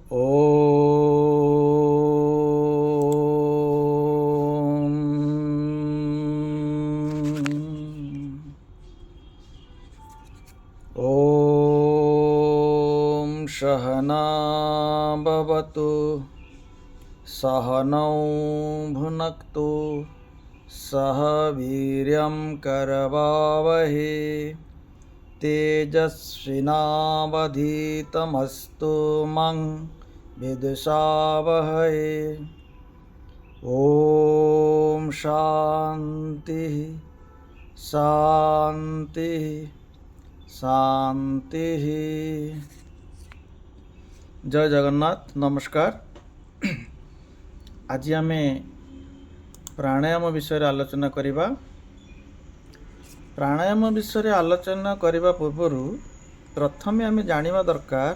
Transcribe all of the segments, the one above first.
ॐ सहना भवतु सहनौ भुनक्तु सह वीर्यं करवावहे तेजस्विनावधीतमस्तु मं विद्विषावहै। ॐ शांति शांति शांति। जय जगन्नाथ। नमस्कार। आज आमे प्राणायाम विषय आलोचना करिबा। प्राणायाम विषय आलोचना करने पूर्व प्रथमे आम जानिबा दरकार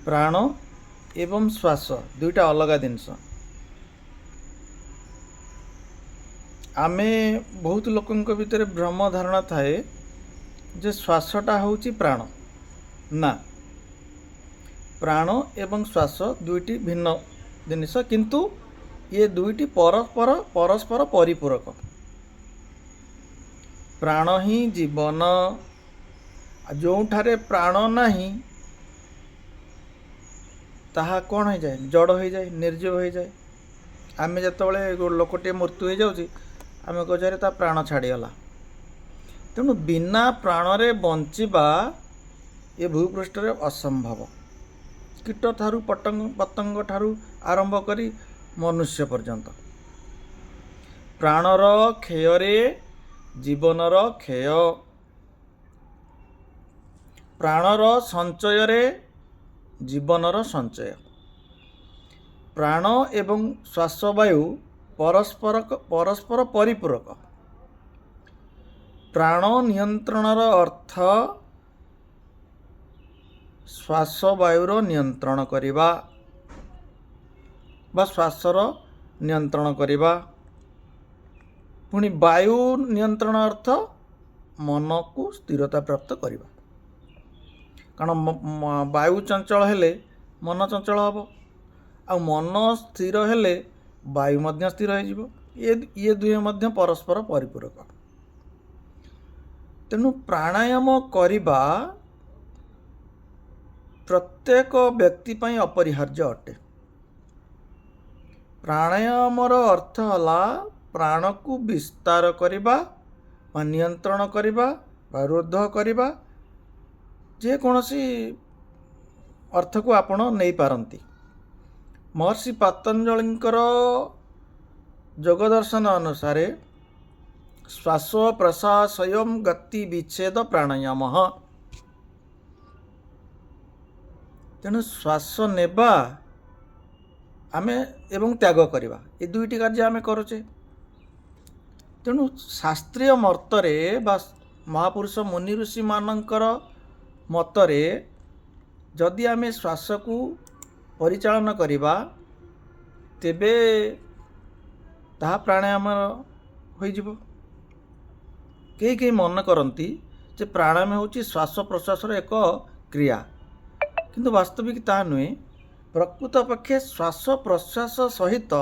प्राण एवं श्वास दुईटा अलग जिनस। आमे बहुत लोकंक भितर भ्रम धारणा थाए जे श्वासटा होची प्राण। ना, प्राण एवं श्वास दुईटी भिन्न जिनिस, किंतु ये दुईटी परस्पर परिपूरक। प्राण ही जीवन। जो ठारे प्राण नहीं ताहा कौन हो जाए? जड़ हो जाए, निर्जीव हो जाए। आम जिते लोकटे मृत्यु हो जाऊँ आम कहे ता प्राण छाड़ीगला। तेणु बिना प्राण रे बंचिबा ये भूपृष्ठ रे असंभव। कीट ठारू पतंग ठारू आरंभ करी मनुष्य पर्यंत प्राणर क्षय जीवनर क्षय, प्राणर संचय रे जीवनर संचय। प्राण एवं श्वासवायु परस्पर परिपूरक। प्राण नियंत्रणर अर्थ श्वासवायुर नियंत्रण करिबा बा श्वासर नियंत्रण करिबा। पुणी वायु नियंत्रण अर्थ मन को स्थिरता प्राप्त करवा। कारण वायु चंचल हेले मन चंचल हम, आ मन स्थिर हेले वायु मध्य स्थिर हो। ये दुहे मध्य परस्पर परिपूरक। तेणु प्राणायाम करिबा प्रत्येक व्यक्ति पई अपरिहार्य अटे। प्राणायामर अर्थ हला प्राण को विस्तार करिबा बा नियंत्रण करिबा बा रोध करिबा। जे कोनोसी अर्थ को आपण नहीं पारंती। महर्षि पतंजलिंकर योग दर्शन अनुसार श्वास प्रश्वासयम गति विच्छेद प्राणायाम। तेणु श्वास नेबा आमे एवं त्याग करिबा, ये दुईटी कार्य आमे करुचे। तेणु शास्त्रीय मतरे बा महापुरुष मुनि ऋषि मानकर मतरे जदि आमे श्वास को परिचालन करिबा तेबे ताहा प्राणायाम होई जिवो। कई मन करती जे प्राणायाम होची श्वास प्रश्वासर एक क्रिया, किंतु वास्तविक ताहा नुहे। प्रकृत पक्षे श्वास प्रश्वास सहित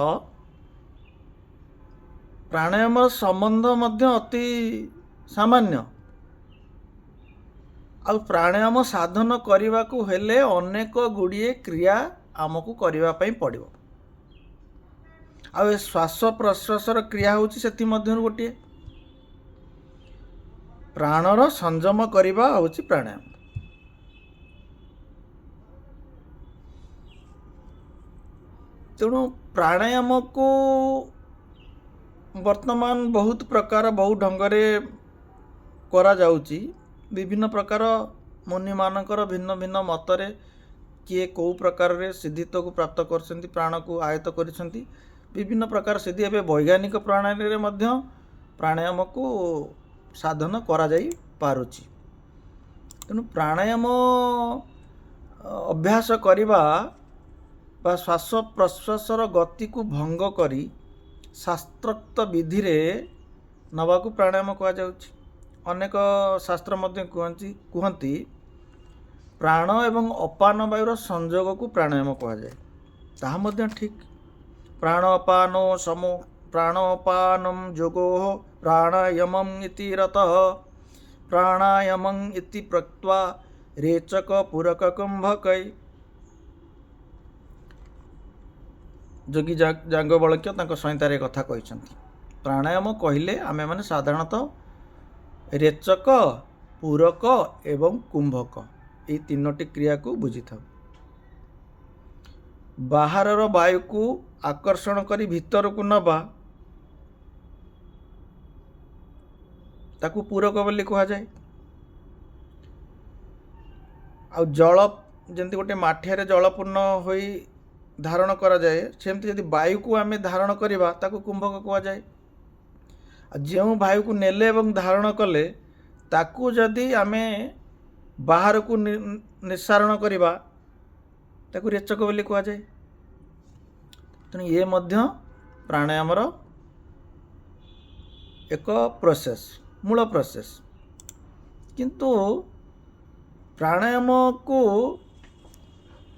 प्राणायाम संबंध मध्य अति सामान्य। आ प्राणायाम साधन करने को हेले अनेक गुड़िए क्रिया आमको करने पड़ो। आ श्वास प्रश्वासर क्रिया होची सेति मध्यरु गोटे। प्राणर संयम करवा होची प्राणायाम। तेणु प्राणायाम को वर्तमान बहुत प्रकार बहुत ढंगरे करा जाउची। विभिन्न प्रकार मुनि मानकर भिन्न भिन्न मतरे किए कौ प्रकार रे सिद्धित्व को प्राप्त करछंती, प्राण को आयत्त करछंती। विभिन्न प्रकार सिद्धि एवं वैज्ञानिक प्रणाली रे मध्य प्राणायाम को साधन करा जाई पारुची। तेणु प्राणायाम अभ्यास करिबा बा श्वास प्रश्वासर गति को भंग करी शास्त्रोक्त विधि रे नवा को प्राणायाम कहा जाउची। अनेक शास्त्र मध्य कहती प्राण एवं अपान वायुर संयोग को प्राणायाम कहुए ताहा ठीक प्राणापानो समो प्राणापानम जोगो प्राणायामम इति रतः प्राणायामं इति प्रक्त्वा रेचक पूरक कुंभकै जोगी जांगवल्क्य संहितार कथा कहते प्राणायाम कहले आमे माने साधारणतः रेचक पूरक एवं कुंभक ये तीनोटी क्रिया को बुझी था बाहर वायु को आकर्षण करी भीतर को नबा ताकू पूरक बोली कहा जाए आ जल जमती गोटे माठिया जल पूर्ण हो धारण करा जाए सेमती यदि वायु को आमे धारण करवा ताकू कुंभक कहा जाए जो वायु को नेले एवं धारण कले ताकू जदि आमे बाहर को निस्सारण करवा ताकू रेचक बोली कहा जाए तेणु ये मध्य प्राणायामर एक प्रोसेस मूल प्रोसेस किंतु प्राणायाम को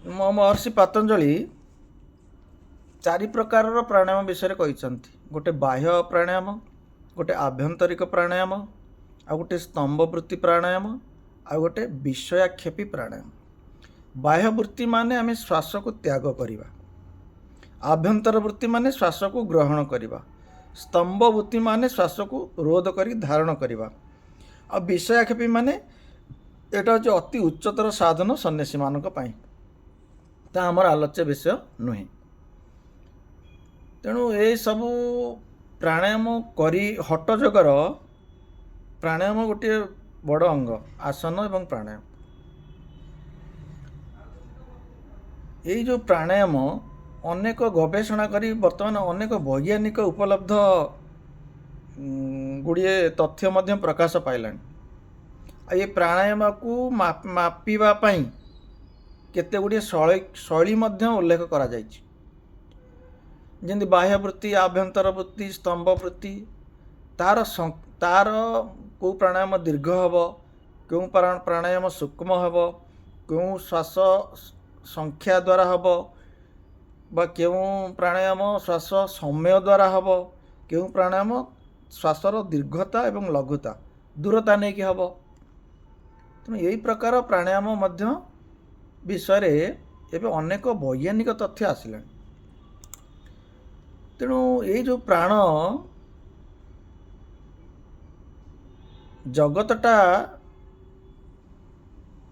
महर्षि पतंजलि चारि प्रकार प्राणायाम विषय कहते गोटे बाह्य प्राणायाम गोटे आभ्यंतरिक प्राणायाम आ गोटे स्तंभवृत्ति प्राणायाम आ गोटे विषयाक्षेपी प्राणायाम बाह्य वृत्ति माने आम श्वास को त्याग करवा आभ्यंतर वृत्ति माने श्वास को ग्रहण करवा स्तंभ वृत्ति माने श्वास को रोध करी धारण करवा आ विषयाक्षेपी माने एटा हूँ अति उच्चतर साधन सन्यासी मानक पाई ता आमर आलोच्य विषय नुहे तेणु ये सबू प्राणायाम करी हठ जोगर प्राणायाम गोटे बड़ अंग आसन एवं प्राणायाम ये जो प्राणायाम अनेक गवेषणा करी वर्तमान अनेक वैज्ञानिक उपलब्ध गुड़िए तथ्य मध्य प्रकाश पाइलानी ये प्राणायाम को मापिबा पई केते गुड़िए शैली मध्य उल्लेख करा जायछि जेंति बाह्य वृत्ति आभ्यंतर वृत्ति स्तंभ वृत्ति तार को प्राणायाम दीर्घ हम क्यों प्राणायाम सूक्ष्म हम क्यों श्वास संख्या द्वारा हम बा क्यों प्राणायाम श्वास समय द्वारा हम क्यों प्राणायाम श्वासर दीर्घता एवं लघुता दूरता नहीं कि हम तेणु यही प्रकार प्राणायाम मध्य विषय एवं अनेक वैज्ञानिक तथ्य आसिला तेणु ये जो प्राण जगतटा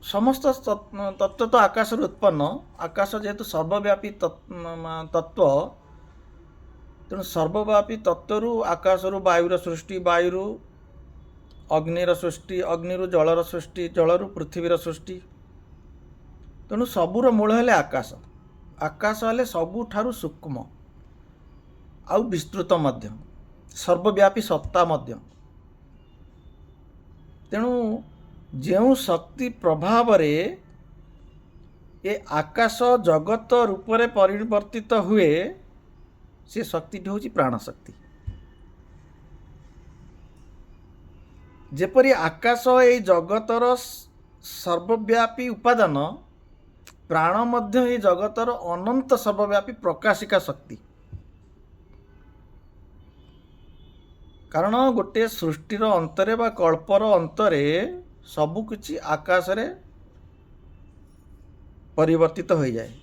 समस्त तत्व तो आकाश उत्पन्न आकाश जेहेतु सर्वव्यापी तत्व तेणु सर्वव्यापी तत्व आकाशरु वायुर सृष्टि वायुरु अग्निर सृष्टि अग्निरु जलर सृष्टि जलरु पृथ्वीर सृष्टि तेणु सबूर मूल हेले आकाश आकाश हेले सबुठारु सूक्ष्म आउ विस्तृत मध्य सर्वव्यापी सत्ता मध्य तेणु जो शक्ति प्रभाव रे ये आकाश जगत रूप में परिवर्तित हुए से शक्ति हूँ प्राण शक्ति जेपरी आकाश ये जगतर सर्वव्यापी उपादान प्राण मध्य ये जगतर अनंत सर्वव्यापी प्रकाशिका शक्ति कारण गोटे सृष्टिर अंतरे बा कल्पर अंतरे सबुकिछि आकाश रे परिवर्तित हो जाए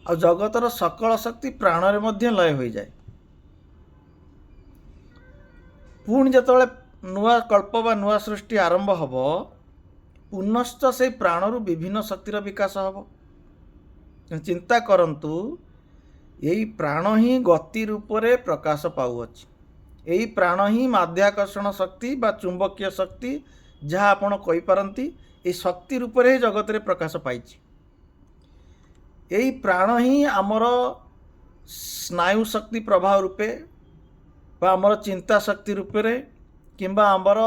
और जगतर सकल शक्ति प्राण रे मध्य लय हो जाए पुणी जेतबेले नुआ कल्प बा नुआ सृष्टि आरंभ हब पुनश्च से प्राणरु विभिन्न शक्तिर विकास हब चिंता करंतु यही प्राण ही गति रूप रे प्रकाश पाउअछि यही प्राण ही माध्याकर्षण शक्ति बा चुंबकीय शक्ति जहाँ आपण कहि पारंती ए शक्ति रूप रे जगत रे प्रकाश पाइछि यही प्राण ही आमर स्नायु शक्ति प्रभाव रूपे बा आमर चिंता शक्ति रूप रे किंबा आमर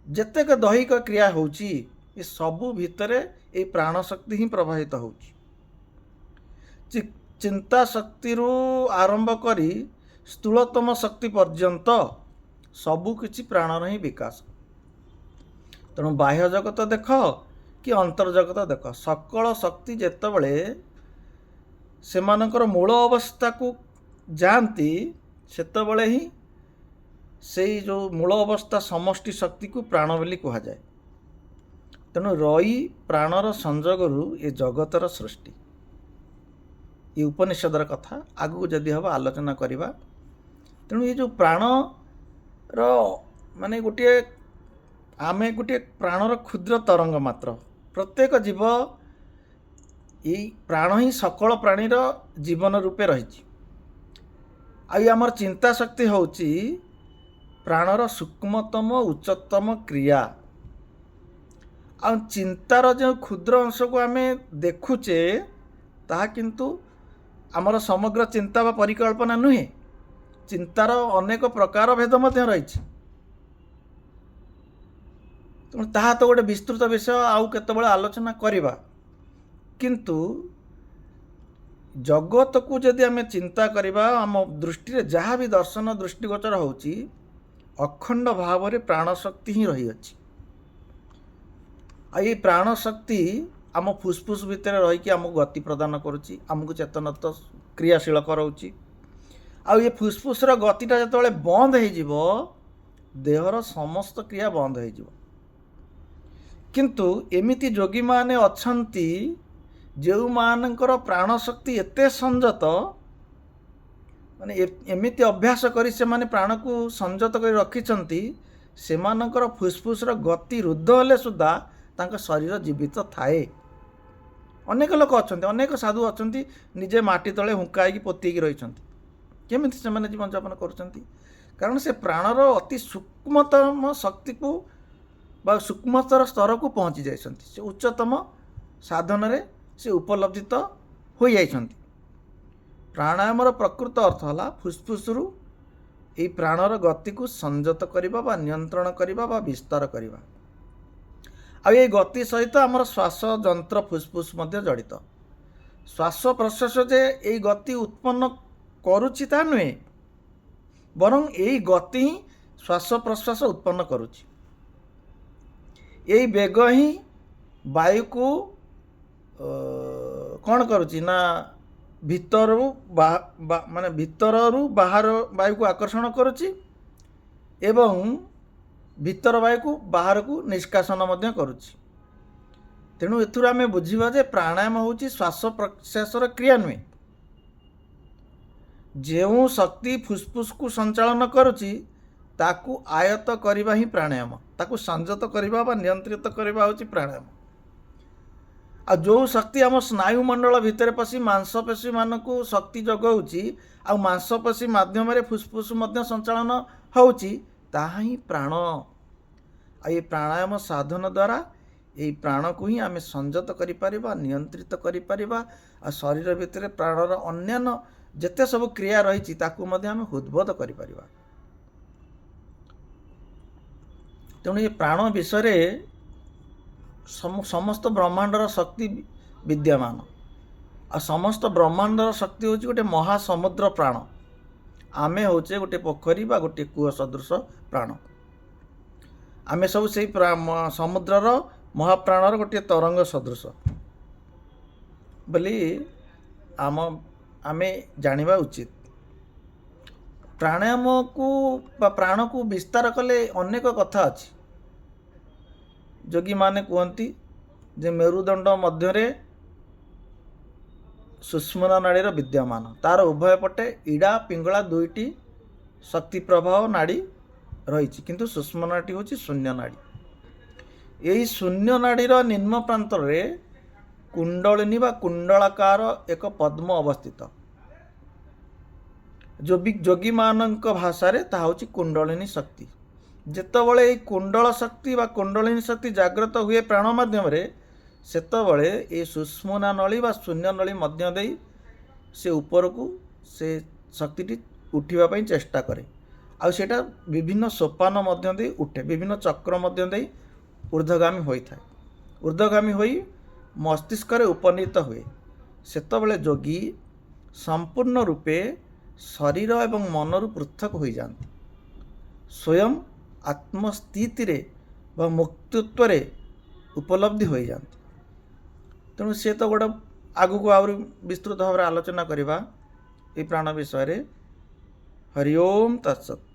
जेतेक दैहिक क्रिया होउछि ए सबु भितरे ए प्राण शक्ति ही प्रभावित होउछि चिंता शक्ति रु आरंभ करी स्थूलतम शक्ति पर्यंत सबुकिछि प्राणर ही विकास तेणु बाह्य जगत देख କି ଅନ୍ତର୍ଜଗତ ଦେଖ, ସକଳ ଶକ୍ତି ଯେତେବେଳେ ସେମାନଙ୍କର ମୂଳ ଅବସ୍ଥାକୁ ଯାଆନ୍ତି ସେତେବେଳେ ହିଁ ସେଇ ଯେଉଁ ମୂଳ ଅବସ୍ଥା ସମଷ୍ଟି ଶକ୍ତିକୁ ପ୍ରାଣ ବୋଲି କୁହାଯାଏ। ତେଣୁ ରଇ ପ୍ରାଣର ସଂଯୋଗରୁ ଏ ଜଗତର ସୃଷ୍ଟି। ଏ ଉପନିଷଦର କଥା ଆଗକୁ ଯଦି ହେବ ଆଲୋଚନା କରିବା। ତେଣୁ ଏ ଯେଉଁ ପ୍ରାଣର ମାନେ ଆମେ ଗୋଟିଏ ପ୍ରାଣର କ୍ଷୁଦ୍ର ତରଙ୍ଗ ମାତ୍ର। ପ୍ରତ୍ୟେକ ଜୀବ ଏଇ ପ୍ରାଣ ହିଁ ସକଳ ପ୍ରାଣୀର ଜୀବନ ରୂପେ ରହିଛି। ଆଉ ଆମର ଚିନ୍ତା ଶକ୍ତି ହେଉଛି ପ୍ରାଣର ସୂକ୍ଷ୍ମତମ ଉଚ୍ଚତମ କ୍ରିୟା। ଆଉ ଚିନ୍ତାର ଯେଉଁ କ୍ଷୁଦ୍ର ଅଂଶକୁ ଆମେ ଦେଖୁଛେ ତାହା କିନ୍ତୁ ଆମର ସମଗ୍ର ଚିନ୍ତା ବା ପରିକଳ୍ପନା ନୁହେଁ। ଚିନ୍ତାର ଅନେକ ପ୍ରକାର ଭେଦ ମଧ୍ୟ ରହିଛି। ତେଣୁ ତାହା ତ ଗୋଟେ ବିସ୍ତୃତ ବିଷୟ, ଆଉ କେତେବେଳେ ଆଲୋଚନା କରିବା। କିନ୍ତୁ ଜଗତକୁ ଯଦି ଆମେ ଚିନ୍ତା କରିବା, ଆମ ଦୃଷ୍ଟିରେ ଯାହା ବି ଦର୍ଶନ ଦୃଷ୍ଟିଗୋଚର ହେଉଛି ଅଖଣ୍ଡ ଭାବରେ ପ୍ରାଣଶକ୍ତି ହିଁ ରହିଅଛି। ଆଉ ଏଇ ପ୍ରାଣଶକ୍ତି ଆମ ଫୁସ୍ଫୁସ୍ ଭିତରେ ରହିକି ଆମକୁ ଗତି ପ୍ରଦାନ କରୁଛି, ଆମକୁ ଚେତନତ୍ୱ କ୍ରିୟାଶୀଳ କରାଉଛି। ଆଉ ଏ ଫୁସ୍ଫୁସ୍ର ଗତିଟା ଯେତେବେଳେ ବନ୍ଦ ହେଇଯିବ ଦେହର ସମସ୍ତ କ୍ରିୟା ବନ୍ଦ ହେଇଯିବ। କିନ୍ତୁ ଏମିତି ଯୋଗୀମାନେ ଅଛନ୍ତି ଯେଉଁମାନଙ୍କର ପ୍ରାଣଶକ୍ତି ଏତେ ସଂଯତ, ମାନେ ଏମିତି ଅଭ୍ୟାସ କରି ସେମାନେ ପ୍ରାଣକୁ ସଂଯତ କରି ରଖିଛନ୍ତି, ସେମାନଙ୍କର ଫୁସ୍ଫୁସ୍ର ଗତି ରୁଦ୍ଧ ହେଲେ ସୁଦ୍ଧା ତାଙ୍କ ଶରୀର ଜୀବିତ ଥାଏ। ଅନେକ ଲୋକ ଅଛନ୍ତି, ଅନେକ ସାଧୁ ଅଛନ୍ତି ନିଜେ ମାଟି ତଳେ ହୁଙ୍କା ହେଇକି ପୋତିକି ରହିଛନ୍ତି। କେମିତି ସେମାନେ ଜୀବନଯାପନ କରୁଛନ୍ତି? କାରଣ ସେ ପ୍ରାଣର ଅତି ସୂକ୍ଷ୍ମତମ ଶକ୍ତିକୁ ବା ସୂକ୍ଷ୍ମତର ସ୍ତରକୁ ପହଞ୍ଚି ଯାଇଛନ୍ତି। ସେ ଉଚ୍ଚତମ ସାଧନରେ ସେ ଉପଲବ୍ଧିତ ହୋଇଯାଇଛନ୍ତି। ପ୍ରାଣାୟାମର ପ୍ରକୃତ ଅର୍ଥ ହେଲା ଫୁସ୍ଫୁସ୍ରୁ ଏହି ପ୍ରାଣର ଗତିକୁ ସଂଯତ କରିବା ବା ନିୟନ୍ତ୍ରଣ କରିବା ବା ବିସ୍ତାର କରିବା। ଆଉ ଏଇ ଗତି ସହିତ ଆମର ଶ୍ୱାସ ଯନ୍ତ୍ର ଫୁସ୍ଫୁସ୍ ମଧ୍ୟ ଜଡ଼ିତ। ଶ୍ୱାସ ପ୍ରଶ୍ୱାସ ଯେ ଏଇ ଗତି ଉତ୍ପନ୍ନ କରୁଛି ତା ନୁହେଁ, ବରଂ ଏଇ ଗତି ହିଁ ଶ୍ୱାସ ପ୍ରଶ୍ୱାସ ଉତ୍ପନ୍ନ କରୁଛି। ଏଇ ବେଗ ହିଁ ବାୟୁକୁ କ'ଣ କରୁଛି ନା ଭିତରରୁ ବାହାର ବାୟୁକୁ ଆକର୍ଷଣ କରୁଛି ଏବଂ ଭିତର ବାୟୁକୁ ବାହାରକୁ ନିଷ୍କାସନ ମଧ୍ୟ କରୁଛି। ତେଣୁ ଏଥିରୁ ଆମେ ବୁଝିବା ଯେ ପ୍ରାଣାୟାମ ହେଉଛି ଶ୍ୱାସ ପ୍ରଶ୍ୱାସର କ୍ରିୟା ନୁହେଁ। ଯେଉଁ ଶକ୍ତି ଫୁସ୍ଫୁସ୍କୁ ସଞ୍ଚାଳନ କରୁଛି ତାକୁ ଆୟତ୍ତ କରିବା ହିଁ ପ୍ରାଣାୟାମ। ତାକୁ ସଂଯତ କରିବା ବା ନିୟନ୍ତ୍ରିତ କରିବା ହେଉଛି ପ୍ରାଣାୟାମ। ଆଉ ଯେଉଁ ଶକ୍ତି ଆମ ସ୍ନାୟୁମଣ୍ଡଳ ଭିତରେ ପଶି ମାଂସପେଶୀମାନଙ୍କୁ ଶକ୍ତି ଯୋଗାଉଛି, ଆଉ ମାଂସପେଶୀ ମାଧ୍ୟମରେ ଫୁସ୍ଫୁସ୍ ମଧ୍ୟ ସଞ୍ଚାଳନ ହେଉଛି, ତାହା ହିଁ ପ୍ରାଣ। ଆଉ ଏ ପ୍ରାଣାୟାମ ସାଧନ ଦ୍ୱାରା ଏହି ପ୍ରାଣକୁ ହିଁ ଆମେ ସଂଯତ କରିପାରିବା, ନିୟନ୍ତ୍ରିତ କରିପାରିବା। ଆଉ ଶରୀର ଭିତରେ ପ୍ରାଣର ଅନ୍ୟାନ୍ୟ ଯେତେ ସବୁ କ୍ରିୟା ରହିଛି ତାକୁ ମଧ୍ୟ ଆମେ ହୃଦ୍ବୋଧ କରିପାରିବା। ତେଣୁ ଏ ପ୍ରାଣ ବିଷୟରେ ସମସ୍ତ ବ୍ରହ୍ମାଣ୍ଡର ଶକ୍ତି ବିଦ୍ୟମାନ। ଆଉ ସମସ୍ତ ବ୍ରହ୍ମାଣ୍ଡର ଶକ୍ତି ହେଉଛି ଗୋଟେ ମହାସମୁଦ୍ର ପ୍ରାଣ। ଆମେ ହେଉଛେ ଗୋଟେ ପୋଖରୀ ବା ଗୋଟେ କୂଅ ସଦୃଶ ପ୍ରାଣ। ଆମେ ସବୁ ସେଇ ସମୁଦ୍ରର ମହାପ୍ରାଣର ଗୋଟିଏ ତରଙ୍ଗ ସଦୃଶ ବୋଲି ଆମେ ଜାଣିବା ଉଚିତ। ପ୍ରାଣାୟାମକୁ ବା ପ୍ରାଣକୁ ବିସ୍ତାର କଲେ ଅନେକ କଥା ଅଛି। ଯୋଗୀମାନେ କୁହନ୍ତି ଯେ ମେରୁଦଣ୍ଡ ମଧ୍ୟରେ ସୁଷୁମ୍ନା ନାଡ଼ୀର ବିଦ୍ୟମାନ, ତାର ଉଭୟ ପଟେ ଇଡ଼ା ପିଙ୍ଗଳା ଦୁଇଟି ଶକ୍ତି ପ୍ରବାହ ନାଡ଼ି ରହିଛି, କିନ୍ତୁ ସୁଷୁମ୍ନା ନାଡ଼ୀ ହେଉଛି ଶୂନ୍ୟ ନାଡ଼ୀ। ଏହି ଶୂନ୍ୟ ନାଡ଼ୀର ନିମ୍ନ ପ୍ରାନ୍ତରେ କୁଣ୍ଡଳିନୀ ବା କୁଣ୍ଡଳାକାର ଏକ ପଦ୍ମ ଅବସ୍ଥିତ। ଯୋଗୀମାନଙ୍କ ଭାଷାରେ ତାହା ହେଉଛି କୁଣ୍ଡଳିନୀ ଶକ୍ତି। ଯେତେବେଳେ ଏହି କୁଣ୍ଡଳ ଶକ୍ତି ବା କୁଣ୍ଡଳିନୀ ଶକ୍ତି ଜାଗ୍ରତ ହୁଏ ପ୍ରାଣ ମାଧ୍ୟମରେ, ସେତେବେଳେ ଏ ସୁଷୁମ୍ନା ନଳୀ ବା ଶୂନ୍ୟ ନଳୀ ମଧ୍ୟ ଦେଇ ସେ ଉପରକୁ ସେ ଶକ୍ତିଟି ଉଠିବା ପାଇଁ ଚେଷ୍ଟା କରେ। ଆଉ ସେଇଟା ବିଭିନ୍ନ ସୋପାନ ମଧ୍ୟ ଦେଇ ଉଠେ, ବିଭିନ୍ନ ଚକ୍ର ମଧ୍ୟ ଦେଇ ଊର୍ଦ୍ଧ୍ୱଗାମୀ ହୋଇଥାଏ। ଊର୍ଦ୍ଧ୍ୱଗାମୀ ହୋଇ ମସ୍ତିଷ୍କରେ ଉପନୀତ ହୁଏ। ସେତେବେଳେ ଯୋଗୀ ସମ୍ପୂର୍ଣ୍ଣ ରୂପେ ଶରୀର ଏବଂ ମନରୁ ପୃଥକ ହୋଇଯାଆନ୍ତି। ସ୍ୱୟଂ ଆତ୍ମସ୍ଥିତିରେ ବା ମୁକ୍ତତ୍ୱରେ ଉପଲବ୍ଧି ହୋଇଯାଆନ୍ତି। ତେଣୁ ସେ ତ ଗୋଟେ ଆଗକୁ ଆହୁରି ବିସ୍ତୃତ ଭାବରେ ଆଲୋଚନା କରିବା ଏ ପ୍ରାଣ ବିଷୟରେ। ହରି ଓମ୍ ତତ୍ସତ୍।